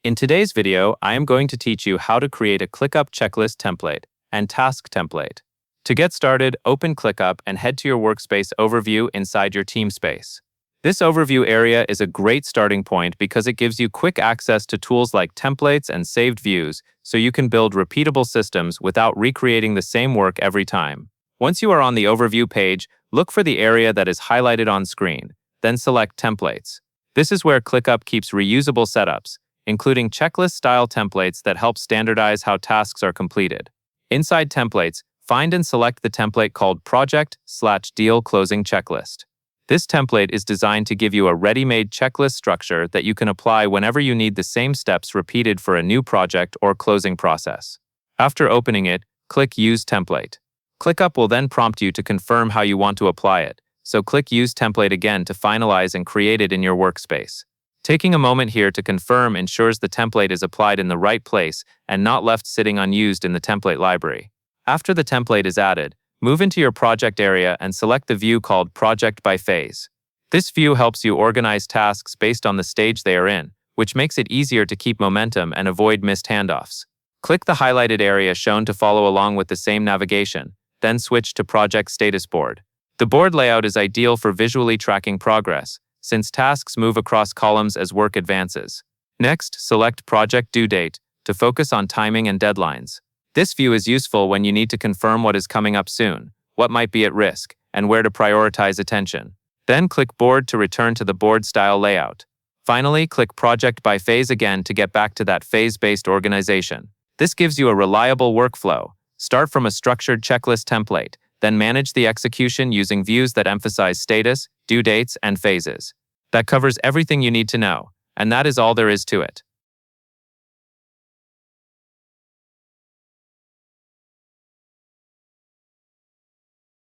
In today's video, I am going to teach you how to create a ClickUp checklist template and task template. To get started, open ClickUp and head to your workspace overview inside your team space. This overview area is a great starting point because it gives you quick access to tools like templates and saved views, so you can build repeatable systems without recreating the same work every time. Once you are on the overview page, look for the area that is highlighted on screen, then select Templates. This is where ClickUp keeps reusable setups, including checklist-style templates that help standardize how tasks are completed. Inside Templates, find and select the template called Project/Deal Closing Checklist. This template is designed to give you a ready-made checklist structure that you can apply whenever you need the same steps repeated for a new project or closing process. After opening it, click Use Template. ClickUp will then prompt you to confirm how you want to apply it, so click Use Template again to finalize and create it in your workspace. Taking a moment here to confirm ensures the template is applied in the right place and not left sitting unused in the template library. After the template is added, move into your project area and select the view called Project by Phase. This view helps you organize tasks based on the stage they are in, which makes it easier to keep momentum and avoid missed handoffs. Click the highlighted area shown to follow along with the same navigation, then switch to Project Status Board. The board layout is ideal for visually tracking progress, since tasks move across columns as work advances. Next, select Project Due Date to focus on timing and deadlines. This view is useful when you need to confirm what is coming up soon, what might be at risk, and where to prioritize attention. Then click Board to return to the board-style layout. Finally, click Project by Phase again to get back to that phase-based organization. This gives you a reliable workflow. Start from a structured checklist template, then manage the execution using views that emphasize status, due dates, and phases. That covers everything you need to know, and that is all there is to it.